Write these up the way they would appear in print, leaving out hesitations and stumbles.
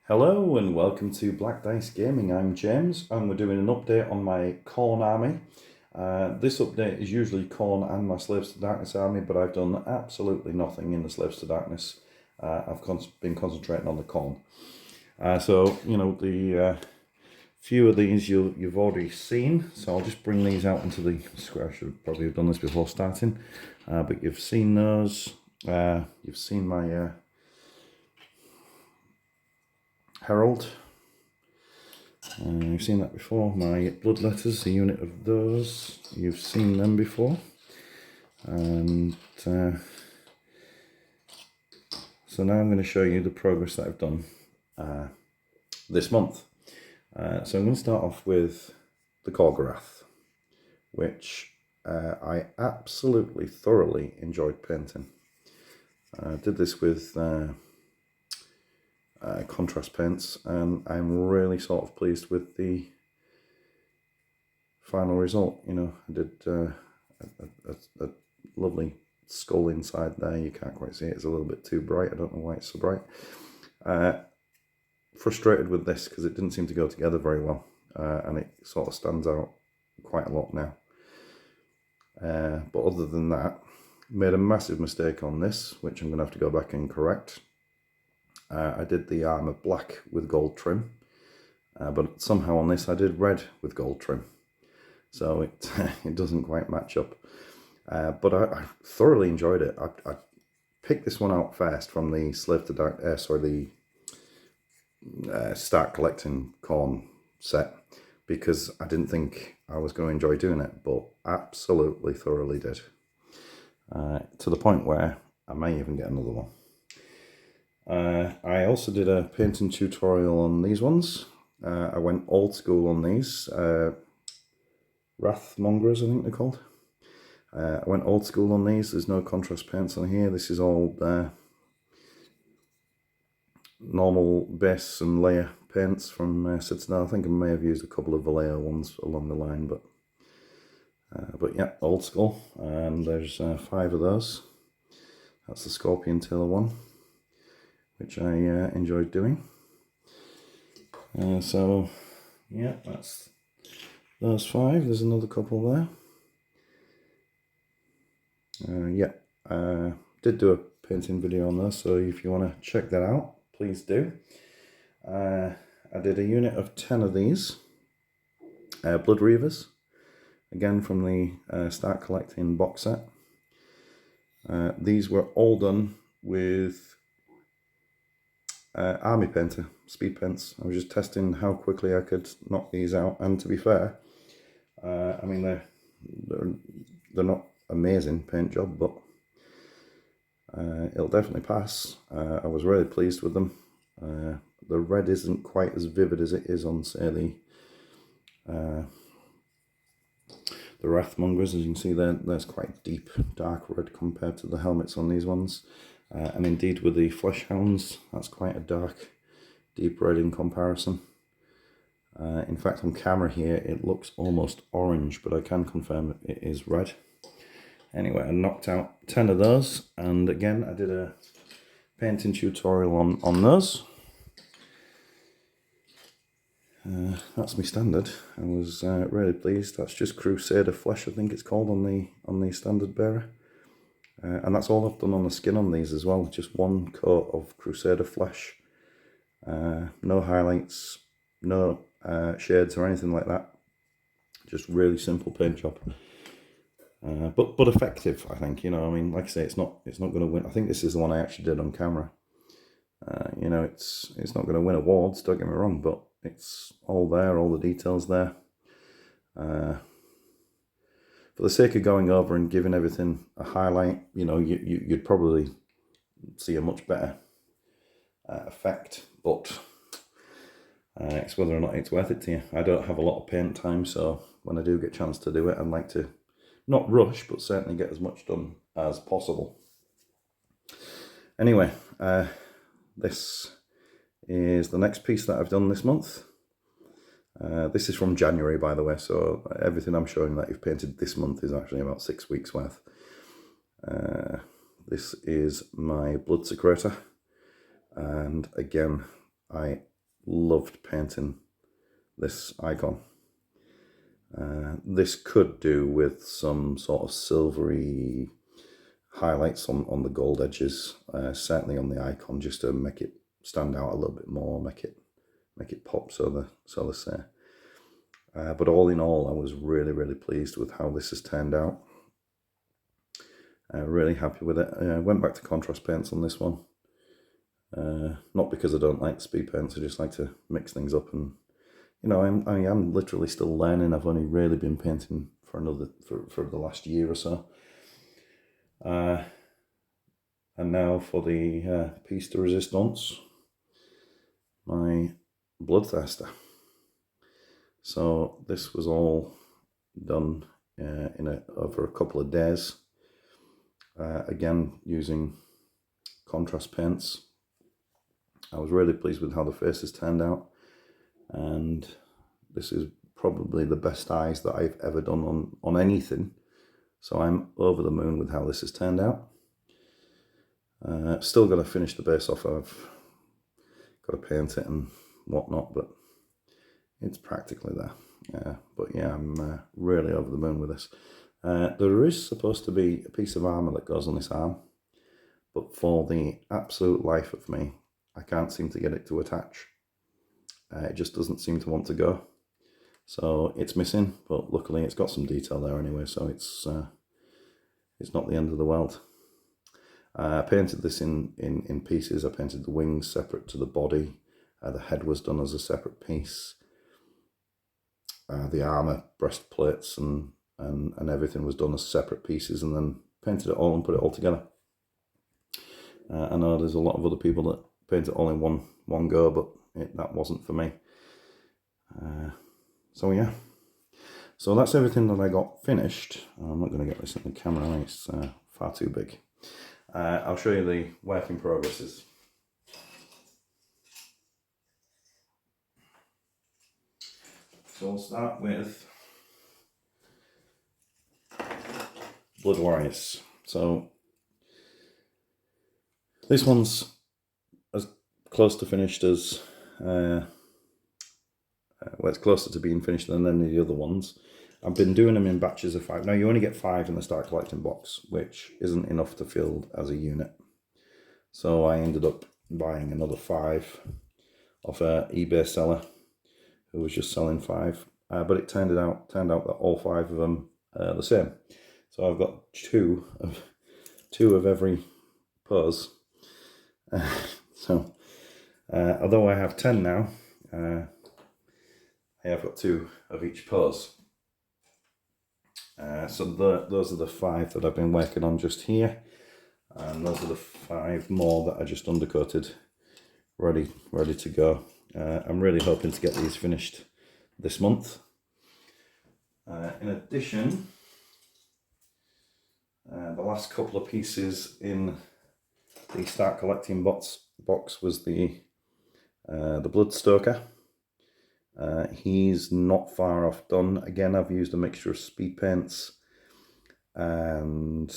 Hello and welcome to Black Dice Gaming. I'm James and we're doing an update on my Khorne army. This update is usually Khorne and my Slaves to Darkness army, but I've done absolutely nothing in the Slaves to Darkness. I've been concentrating on the Khorne. The few of these you've already seen, so I'll just bring these out into the square. I should probably have done this before starting, but you've seen those. You've seen my Herald. You've seen that before. My Bloodletters, a unit of those. You've seen them before. And so now I'm going to show you the progress that I've done this month. So I'm going to start off with the Khorgorath, which I absolutely thoroughly enjoyed painting. I did this with contrast paints, and I'm really sort of pleased with the final result. You know, I did a lovely skull inside there. You can't quite see it, it's a little bit too bright. I don't know why it's so bright. Frustrated with this because it didn't seem to go together very well, and it sort of stands out quite a lot now. But other than that, made a massive mistake on this, which I'm going to have to go back and correct. I did the armour black with gold trim, but somehow on this I did red with gold trim, so it doesn't quite match up. But I thoroughly enjoyed it. I picked this one out first from the Start Collecting Khorne set, because I didn't think I was going to enjoy doing it, but absolutely thoroughly did. To the point where I may even get another one. I also did a painting tutorial on these ones. I went old school on these. Wrathmongers, I think they're called. I went old school on these. There's no contrast paints on here. This is all normal base and layer paints from Citadel. I think I may have used a couple of Vallejo ones along the line, but yeah, old school. And there's 5 of those. That's the Scorpion Tailor one, which I enjoyed doing. So yeah, that's those 5. There's another couple there. Did do a painting video on those, so if you want to check that out, please do. I did a unit of 10 of these Blood Reavers, again from the Start Collecting box set. These were all done with Army Painter speed paints. I was just testing how quickly I could knock these out, and to be fair, I mean they're not amazing paint job, but it'll definitely pass. I was really pleased with them. The red isn't quite as vivid as it is on, say, the Wrathmongers. As you can see there, there's quite deep dark red compared to the helmets on these ones. And indeed with the Fleshhounds, that's quite a dark, deep red in comparison. In fact, on camera here, it looks almost orange, but I can confirm it is red. Anyway, I knocked out 10 of those, and again, I did a painting tutorial on those. That's my standard. I was really pleased. That's just Crusader Flesh, I think it's called, on the standard bearer. And that's all I've done on the skin on these as well, just one coat of Crusader Flesh. No highlights, no shades or anything like that. Just really simple paint job. But effective, I think. You know, I mean, like I say, it's not going to win. I think this is the one I actually did on camera. You know, it's not going to win awards, don't get me wrong, but it's all there, all the details there. For the sake of going over and giving everything a highlight, you know, you'd probably see a much better effect, but it's whether or not it's worth it to you. I don't have a lot of paint time, so when I do get a chance to do it, I'd like to not rush, but certainly get as much done as possible. Anyway, this is the next piece that I've done this month. This is from January, by the way, so everything I'm showing that you've painted this month is actually about 6 weeks worth. This is my Blood Secretor, and again, I loved painting this icon. This could do with some sort of silvery highlights on the gold edges, certainly on the icon, just to make it stand out a little bit more, make it pop, so they say. But all in all, I was really pleased with how this has turned out. Really happy with it. Went back to contrast paints on this one. Not because I don't like speed paints, I just like to mix things up, and you know, I am literally still learning. I've only really been painting for the last year or so. And now for the piece de resistance, my Bloodthirster. So this was all done over a couple of days. Again, using contrast paints. I was really pleased with how the faces turned out, and this is probably the best eyes that I've ever done on anything. So I'm over the moon with how this has turned out. Still got to finish the base off. I've got to paint it and whatnot, but it's practically there. But yeah, I'm really over the moon with this. There is supposed to be a piece of armour that goes on this arm, but for the absolute life of me, I can't seem to get it to attach. It just doesn't seem to want to go. So it's missing, but luckily it's got some detail there anyway, so it's not the end of the world. I painted this in pieces. I painted the wings separate to the body. The head was done as a separate piece. The armour, breastplates and everything was done as separate pieces, and then painted it all and put it all together. I know there's a lot of other people that paint it all in one go, but that wasn't for me. So yeah, so that's everything that I got finished. I'm not going to get this in the camera, it's far too big. I'll show you the work in progresses. So we'll start with Blood Warriors. So this one's as close to finished as well, it's closer to being finished than any of the other ones. I've been doing them in batches of 5. Now you only get 5 in the start collecting box, which isn't enough to field as a unit. So I ended up buying another 5 off an eBay seller who was just selling 5. But it turned out that all 5 of them are the same. So I've got two of every pose. So although I have 10 now, I have got 2 of each pose. So those are the 5 that I've been working on just here, and those are the 5 more that I just undercoated, ready to go. I'm really hoping to get these finished this month. In addition, the last couple of pieces in the start collecting box was the Bloodstoker. He's not far off done. Again, I've used a mixture of speed paints and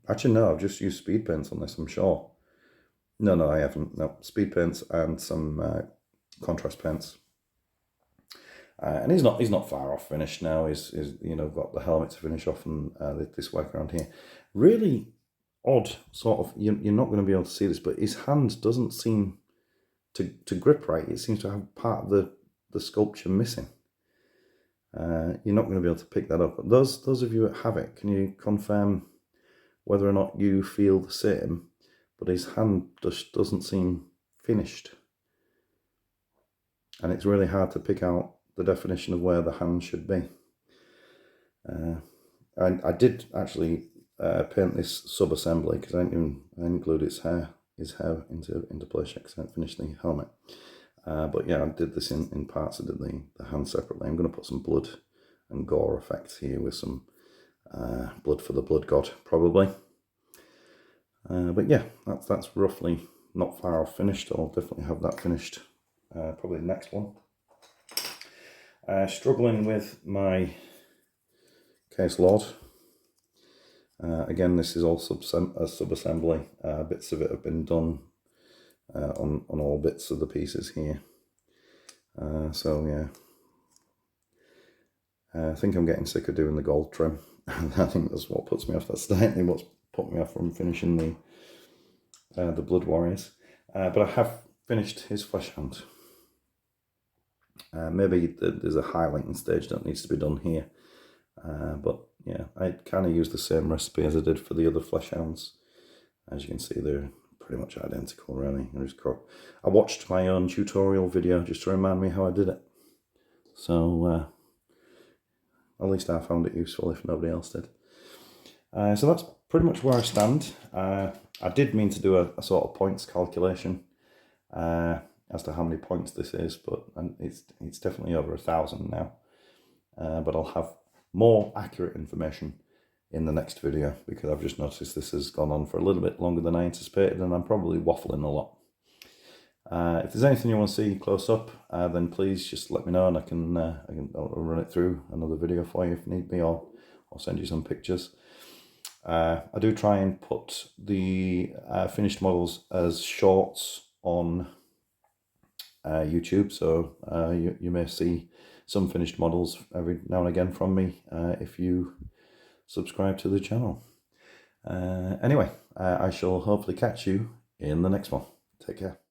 actually no, I've just used speed paints on this, I'm sure. No, I haven't. No, speed paints and some contrast paints. And he's not far off finished now. He's you know, got the helmet to finish off, and this work around here. Really odd sort of. You're not going to be able to see this, but his hand doesn't seem to grip right. It seems to have part of the sculpture missing. You're not going to be able to pick that up. But those of you that have it, can you confirm whether or not you feel the same? But his hand just doesn't seem finished, and it's really hard to pick out the definition of where the hand should be. I did actually paint this sub-assembly because I didn't glue his hair into place yet because I hadn't finished the helmet. But yeah, I did this in parts. I did the hand separately. I'm going to put some blood and gore effects here with some blood for the blood god, probably. But yeah, that's roughly not far off finished. I'll definitely have that finished probably the next one. Struggling with my Case Lord. Again, this is all sub-assembly. Bits of it have been done on all bits of the pieces here. So yeah, I think I'm getting sick of doing the gold trim. I think that's what puts me off. That's definitely what's put me off from finishing the Blood Warriors. But I have finished his Flesh Hound. Maybe there's a highlighting stage that needs to be done here. But yeah, I kind of used the same recipe as I did for the other Flesh Hounds. As you can see, they're pretty much identical, really. I watched my own tutorial video just to remind me how I did it. So at least I found it useful if nobody else did. So that's pretty much where I stand. I did mean to do a sort of points calculation as to how many points this is, but it's definitely over 1,000 now. But I'll have more accurate information in the next video, because I've just noticed this has gone on for a little bit longer than I anticipated, and I'm probably waffling a lot. If there's anything you want to see close up, then please just let me know, and I'll run it through another video for you if need be, or I'll send you some pictures. I do try and put the finished models as shorts on YouTube, so you may see some finished models every now and again from me if you subscribe to the channel. Anyway, I shall hopefully catch you in the next one. Take care.